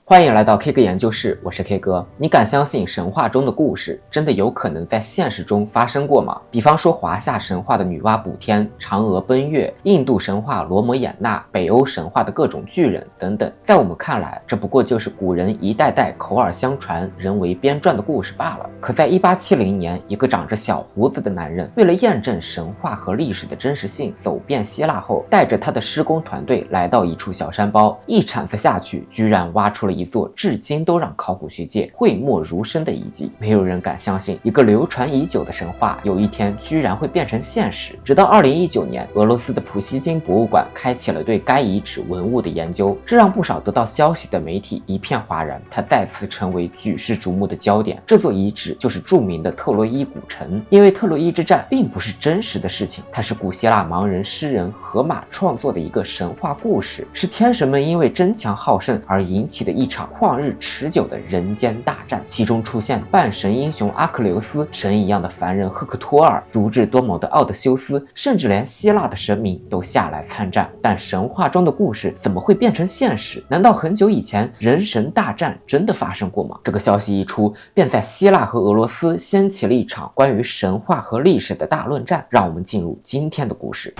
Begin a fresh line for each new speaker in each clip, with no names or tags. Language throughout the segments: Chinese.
欢迎来到 K 哥研究室，我是 K 哥。你敢相信神话中的故事真的有可能在现实中发生过吗？比方说华夏神话的女娲补天、嫦娥奔月、印度神话罗摩衍那、北欧神话的各种巨人等等，在我们看来，这不过就是古人一代代口耳相传、人为编撰的故事罢了。可在1870年，一个长着小胡子的男人，为了验证神话和历史的真实性，走遍希腊后，带着他的施工团队来到一处小山包，一铲子下去，居然挖出了一座至今都让考古学界讳莫如深的遗迹。没有人敢相信一个流传已久的神话有一天居然会变成现实。直到2019年，俄罗斯的普希金博物馆开启了对该遗址文物的研究，这让不少得到消息的媒体一片哗然，它再次成为举世瞩目的焦点。这座遗址就是著名的特洛伊古城。因为特洛伊之战并不是真实的事情，它是古希腊盲人诗人荷马创作的一个神话故事，是天神们因为争强好胜而引起的一场旷日持久的人间大战，其中出现半神英雄阿克琉斯、神一样的凡人赫克托尔、足智多谋的奥德修斯，甚至连希腊的神明都下来参战。但神话中的故事怎么会变成现实？难道很久以前人神大战真的发生过吗？这个消息一出，便在希腊和俄罗斯掀起了一场关于神话和历史的大论战。让我们进入今天的故事。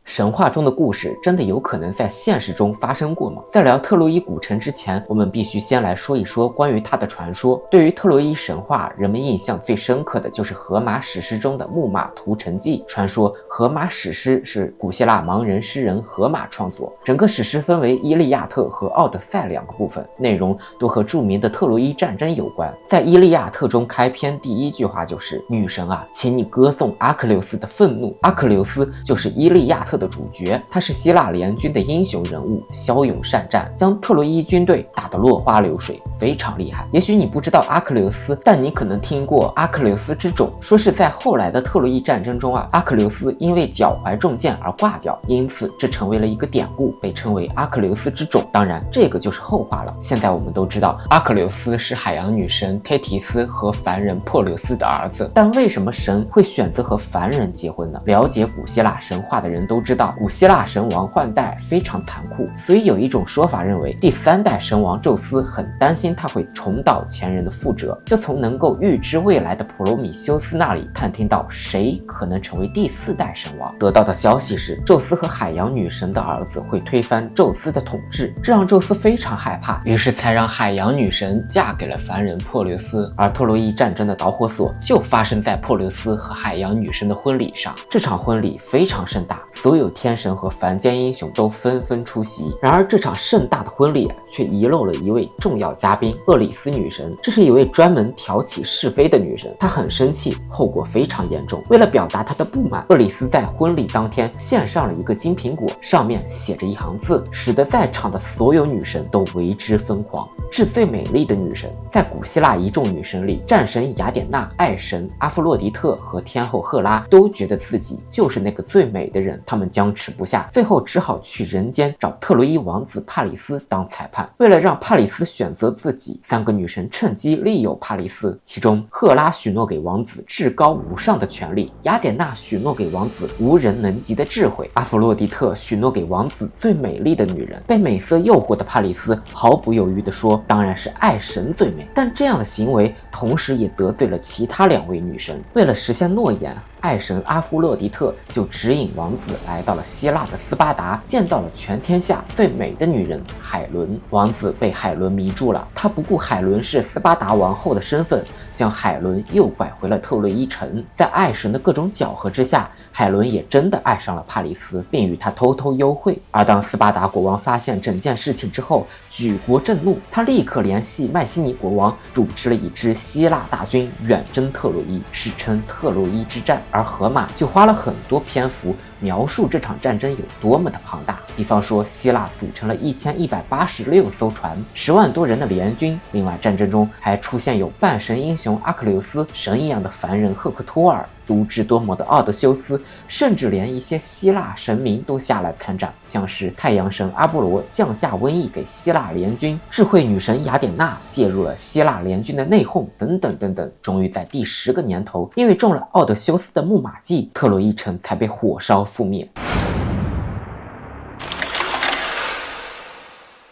神话中的故事真的有可能在现实中发生过吗？在聊特洛伊古城之前，我们必须先来说一说关于它的传说。对于特洛伊神话，人们印象最深刻的就是荷马史诗中的木马屠城记。传说荷马史诗是古希腊盲人诗人荷马创作，整个史诗分为伊利亚特和奥德赛两个部分，内容都和著名的特洛伊战争有关。在伊利亚特中开篇第一句话就是女神啊，请你歌颂阿克琉斯的愤怒。阿克琉斯就是伊利亚特的主角，他是希腊联军的英雄人物，骁勇善战，将特洛伊军队打得落花流水，非常厉害。也许你不知道阿克琉斯，但你可能听过阿克琉斯之踵，说是在后来的特洛伊战争中阿克琉斯因为脚踝中箭而挂掉，因此这成为了一个典故，被称为阿克琉斯之踵。当然这个就是后话了。现在我们都知道阿克琉斯是海洋女神忒提斯和凡人珀琉斯的儿子，但为什么神会选择和凡人结婚呢？了解古希腊神话的人都知道，古希腊神王换代非常残酷，所以有一种说法认为第3代神王宙斯很担心他会重蹈前人的覆辙，就从能够预知未来的普罗米修斯那里探听到谁可能成为第4代神王。得到的消息是宙斯和海洋女神的儿子会推翻宙斯的统治，这让宙斯非常害怕，于是才让海洋女神嫁给了凡人珀琉斯。而特洛伊战争的导火索就发生在珀琉斯和海洋女神的婚礼上。这场婚礼非常盛大，所有天神和凡间英雄都纷纷出席。然而这场盛大的婚礼却遗漏了一位重要嘉宾，厄里斯女神。这是一位专门挑起是非的女神，她很生气，后果非常严重。为了表达她的不满，厄里斯在婚礼当天献上了一个金苹果，上面写着一行字，使得在场的所有女神都为之疯狂。是最美丽的女神，在古希腊一众女神里，战神雅典娜、爱神阿弗洛狄特和天后赫拉都觉得自己就是那个最美的人，她们僵持不下，最后只好去人间找特洛伊王子帕里斯当裁判。为了让帕里斯选择自己，3个女神趁机利诱帕里斯，其中赫拉许诺给王子至高无上的权力，雅典娜许诺给王子无人能及的智慧，阿弗洛狄特许诺给王子最美丽的女人。被美色诱惑的帕里斯毫不犹豫地说，当然是爱神最美。但这样的行为同时也得罪了其他2位女神。为了实现诺言，爱神阿弗洛狄特就指引王子来到了希腊的斯巴达，见到了全天下最美的女人海伦。王子被海伦迷住了，他不顾海伦是斯巴达王后的身份，将海伦诱拐回了特洛伊城。在爱神的各种搅和之下，海伦也真的爱上了帕里斯，并与他偷偷幽会。而当斯巴达国王发现整件事情之后，举国震怒，他立刻联系迈锡尼国王，组织了一支希腊大军远征特洛伊，史称特洛伊之战。而荷马就花了很多篇幅描述这场战争有多么的庞大。比方说，希腊组成了1186艘船，10万多人的联军。另外，战争中还出现有半神英雄阿克琉斯、神一样的凡人赫克托尔、足智多谋的奥德修斯，甚至连一些希腊神明都下来参战，像是太阳神阿波罗降下瘟疫给希腊联军，智慧女神雅典娜介入了希腊联军的内讧，等等等等。终于在第10个年头，因为中了奥德修斯的木马计，特洛伊城才被火烧覆灭。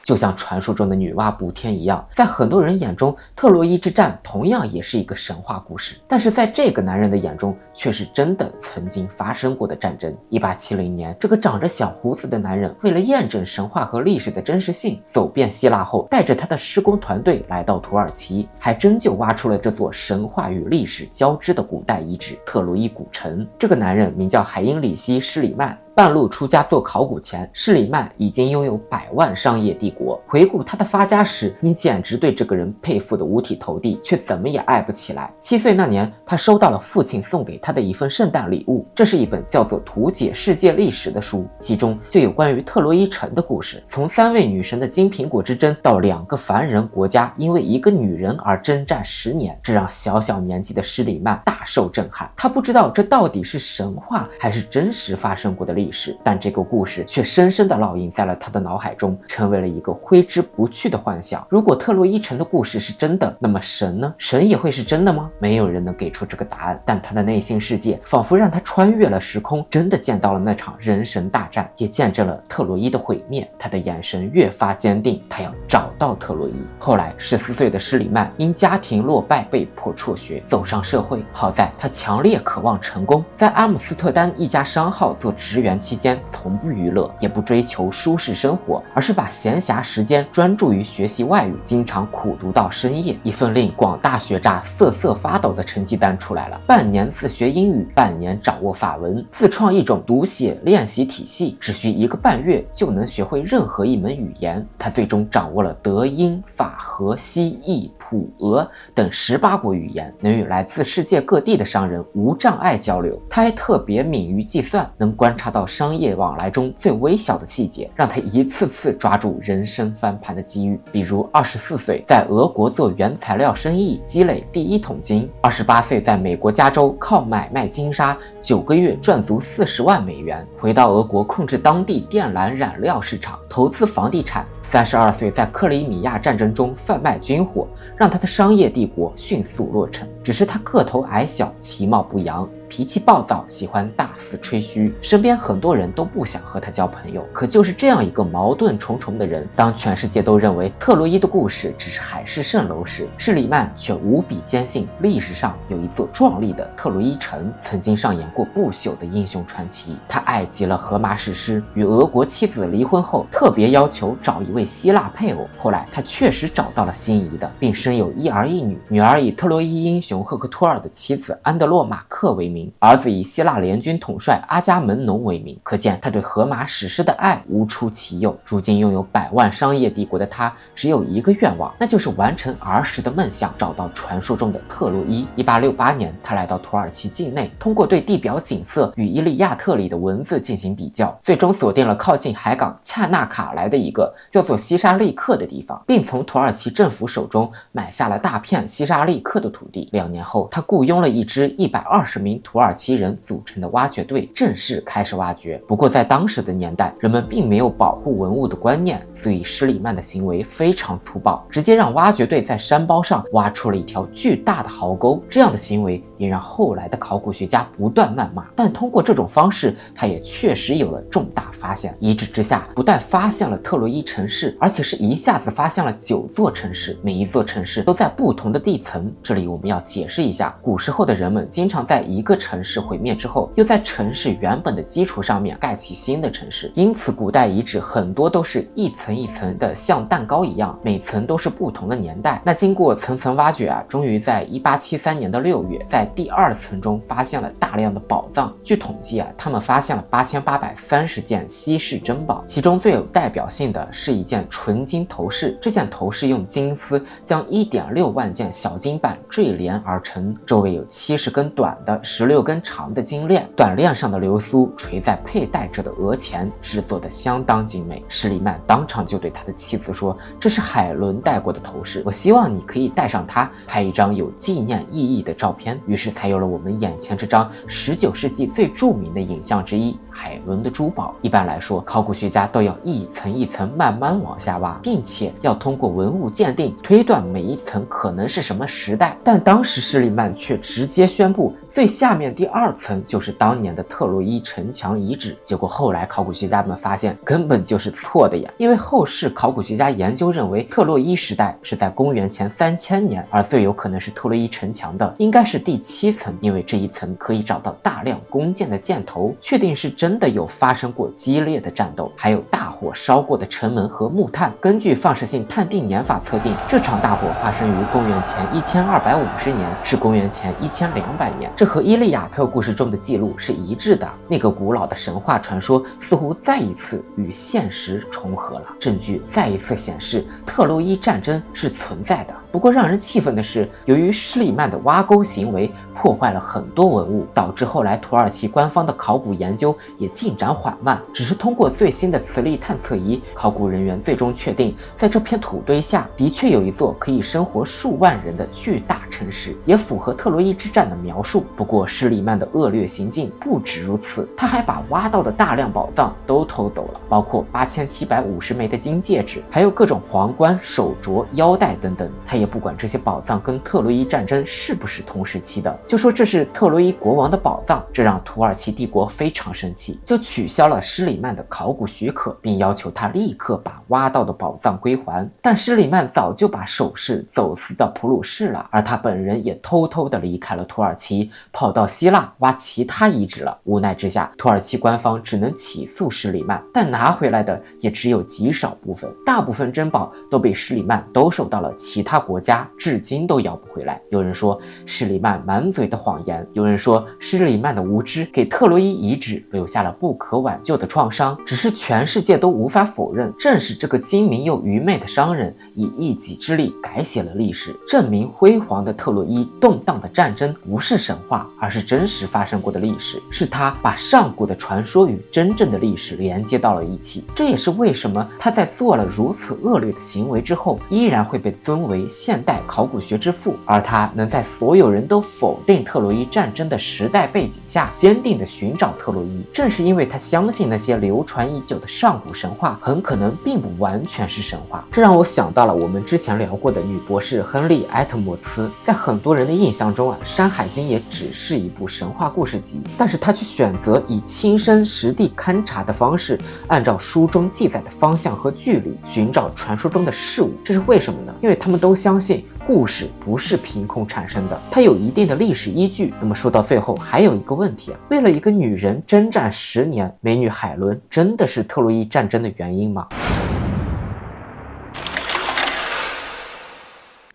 就像传说中的女娲补天一样，在很多人眼中，特洛伊之战同样也是一个神话故事，但是在这个男人的眼中，却是真的曾经发生过的战争。1870年，这个长着小胡子的男人，为了验证神话和历史的真实性，走遍希腊后，带着他的施工团队来到土耳其，还真就挖出了这座神话与历史交织的古代遗址特洛伊古城。这个男人名叫海因里希·施里曼。半路出家做考古前，施里曼已经拥有100万商业帝国。回顾他的发家史，你简直对这个人佩服得五体投地，却怎么也爱不起来。7岁那年，他收到了父亲送给他的一份圣诞礼物，这是一本叫做《图解世界历史》的书，其中就有关于特洛伊城的故事，从3位女神的金苹果之争到2个凡人国家因为一个女人而征战10年，这让小小年纪的施里曼大受震撼。他不知道这到底是神话还是真实发生过的历史，但这个故事却深深地烙印在了他的脑海中，成为了一个挥之不去的幻想。如果特洛伊城的故事是真的，那么神呢？神也会是真的吗？没有人能给出这个答案，但他的内心世界仿佛让他穿越了时空，真的见到了那场人神大战，也见证了特洛伊的毁灭。他的眼神越发坚定，他要找到特洛伊。后来14岁的施里曼因家庭落败被迫辍学，走上社会。好在他强烈渴望成功，在阿姆斯特丹一家商号做职员期间，从不娱乐，也不追求舒适生活，而是把闲暇时间专注于学习外语，经常苦读到深夜。一份令广大学渣瑟瑟发抖的成绩单出来了：半年自学英语，半年掌握法文，自创一种读写练习体系，只需1个半月就能学会任何一门语言。他最终掌握了德、英、法、荷、西、意、普、俄等18国语言，能与来自世界各地的商人无障碍交流。他还特别敏于计算，能观察到商业往来中最微小的细节，让他一次次抓住人生翻盘的机遇。比如24岁在俄国做原材料生意，积累第1桶金；28岁在美国加州靠买卖金沙9个月赚足40万美元；回到俄国控制当地靛蓝染料市场，投资房地产。32岁在克里米亚战争中贩卖军火，让他的商业帝国迅速落成。只是他个头矮小，其貌不扬，脾气暴躁，喜欢大肆吹嘘，身边很多人都不想和他交朋友。可就是这样一个矛盾重重的人，当全世界都认为特洛伊的故事只是海市蜃楼时，施里曼却无比坚信历史上有一座壮丽的特洛伊城，曾经上演过不朽的英雄传奇。他爱极了荷马史诗，与俄国妻子离婚后，特别要求找一位希腊配偶。后来他确实找到了心仪的，并生有1儿1女，女儿以特洛伊英雄赫克托尔的妻子安德洛马克为名，儿子以希腊联军统帅阿伽门农为名。可见他对荷马史诗的爱无出其右。如今拥有100万商业帝国的他，只有一个愿望，那就是完成儿时的梦想，找到传说中的特洛伊。1868年，他来到土耳其境内，通过对地表景色与《伊利亚特》里的文字进行比较，最终锁定了靠近海港恰纳卡莱的一个叫做西沙利克的地方，并从土耳其政府手中买下了大片西沙利克的土地。2年后，他雇佣了一支120名土耳其人组成的挖掘队，正式开始挖掘。不过在当时的年代，人们并没有保护文物的观念，所以施里曼的行为非常粗暴，直接让挖掘队在山包上挖出了一条巨大的壕沟。这样的行为也让后来的考古学家不断谩骂，但通过这种方式，他也确实有了重大发现。一致之下，不但发现了特洛伊城市，而且是一下子发现了9座城市，每一座城市都在不同的地层。这里我们要解释一下，古时候的人们经常在一个城市毁灭之后，又在城市原本的基础上面盖起新的城市，因此古代遗址很多都是一层一层的，像蛋糕一样，每层都是不同的年代。那经过层层挖掘啊，终于在1873年的6月，在第2层中发现了大量的宝藏。据统计啊，他们发现了8830件稀世珍宝，其中最有代表性的是一件纯金头饰。这件头饰用金丝将1.6万件小金板坠连而成，周围有70根短的、16根长的金链，短链上的流苏垂在佩戴者的额前，制作的相当精美。施里曼当场就对他的妻子说：“这是海伦戴过的头饰，我希望你可以戴上它，拍一张有纪念意义的照片。”于是才有了我们眼前这张19世纪最著名的影像之一海伦的珠宝。一般来说，考古学家都要一层一层慢慢往下挖，并且要通过文物鉴定推断每一层可能是什么时代。但当时施里曼却直接宣布，最下面第2层就是当年的特洛伊城墙遗址。结果后来考古学家们发现根本就是错的呀，因为后世考古学家研究认为特洛伊时代是在公元前3000年，而最有可能是特洛伊城墙的应该是第7层，因为这一层可以找到大量弓箭的箭头，确定是真的有发生过激烈的战斗，还有大火烧过的城门和木炭。根据放射性探定年法测定，这场大火发生于公元前1250年至公元前1200年，这和伊利亚特故事中的记录是一致的。那个古老的神话传说似乎再一次与现实重合了，证据再一次显示特洛伊战争是存在的。不过让人气愤的是，由于施里曼的挖沟行为破坏了很多文物，导致后来土耳其官方的考古研究也进展缓慢。只是通过最新的磁力探测仪，考古人员最终确定，在这片土堆下的确有一座可以生活数万人的巨大城市，也符合特洛伊之战的描述。不过施里曼的恶劣行径不止如此，他还把挖到的大量宝藏都偷走了，包括8750枚的金戒指，还有各种皇冠、手镯、腰带等等。他也不管这些宝藏跟特洛伊战争是不是同时期的，就说这是特洛伊国王的宝藏，这让土耳其帝国非常生气，就取消了施里曼的考古许可，并要求他立刻把挖到的宝藏归还。但施里曼早就把首饰走私到普鲁士了，而他本人也偷偷的离开了土耳其，跑到希腊挖其他遗址了。无奈之下，土耳其官方只能起诉施里曼，但拿回来的也只有极少部分，大部分珍宝都被施里曼兜售到了其他国家，至今都要不回来。有人说施里曼满嘴的谎言，有人说施里曼的无知给特洛伊遗址留下了不可挽救的创伤，只是全世界都无法否认，正是这个精明又愚昧的商人以一己之力改写了历史，证明辉煌的特洛伊动荡的战争不是神话，而是真实发生过的历史，是他把上古的传说与真正的历史连接到了一起。这也是为什么他在做了如此恶劣的行为之后，依然会被尊为现代考古学之父，而他能在所有人都否定特洛伊战争的时代背景下，坚定地寻找特洛伊，正是因为他相信那些流传已久的上古神话很可能并不完全是神话。这让我想到了我们之前聊过的女博士亨利·埃特莫茨。在很多人的印象中山海经也只是一部神话故事集，但是他却选择以亲身实地勘察的方式，按照书中记载的方向和距离寻找传说中的事物。这是为什么呢？因为他们都相信故事不是凭空产生的，它有一定的历史依据。那么说到最后还有一个问题为了一个女人征战10年，美女海伦真的是特洛伊战争的原因吗？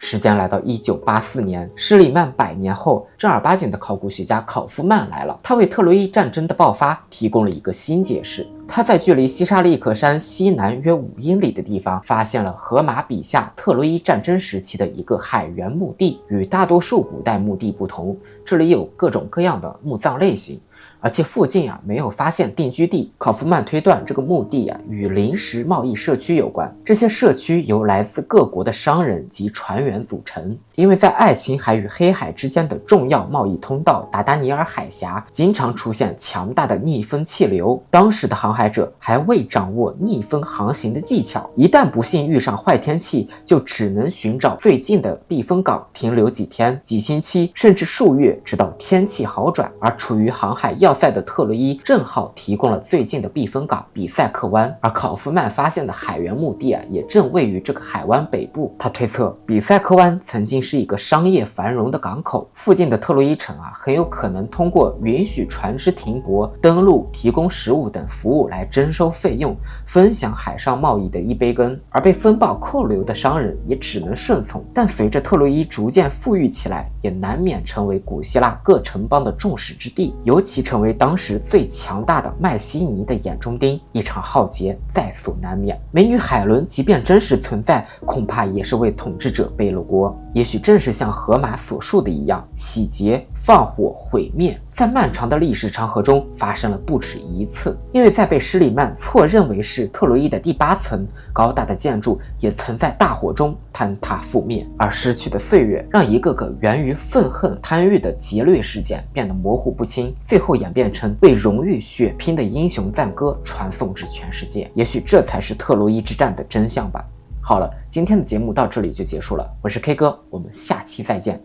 时间来到1984年，施里曼100年后，正儿八经的考古学家考夫曼来了。他为特洛伊战争的爆发提供了一个新解释。他在距离西沙利克山西南约5英里的地方发现了荷马笔下特洛伊战争时期的一个海员墓地。与大多数古代墓地不同，这里有各种各样的墓葬类型，而且附近没有发现定居地。考夫曼推断这个墓地与临时贸易社区有关，这些社区由来自各国的商人及船员组成。因为在爱琴海与黑海之间的重要贸易通道达达尼尔海峡经常出现强大的逆风气流，当时的航海者还未掌握逆风航行的技巧，一旦不幸遇上坏天气，就只能寻找最近的避风港停留几天、几星期甚至数月，直到天气好转。而处于航海要塞的特洛伊正好提供了最近的避风港比塞克湾，而考夫曼发现的海员墓地也正位于这个海湾北部。他推测比塞克湾曾经是一个商业繁荣的港口，附近的特洛伊城很有可能通过允许船只停泊、登陆、提供食物等服务来征收费用，分享海上贸易的一杯羹。而被风暴扣留的商人也只能顺从。但随着特洛伊逐渐富裕起来，也难免成为古希腊各城邦的众矢之的，尤其成为当时最强大的迈锡尼的眼中钉。一场浩劫在所难免。美女海伦即便真实存在，恐怕也是为统治者背了锅。也许正是像荷马所述的一样，洗劫、放火毁灭，在漫长的历史长河中发生了不止一次。因为在被施里曼错认为是特洛伊的第8层，高大的建筑也曾在大火中坍塌覆灭。而失去的岁月让一个个源于愤恨贪欲的劫掠事件变得模糊不清，最后演变成为荣誉血拼的英雄赞歌传颂至全世界。也许这才是特洛伊之战的真相吧。好了，今天的节目到这里就结束了，我是 K 哥，我们下期再见。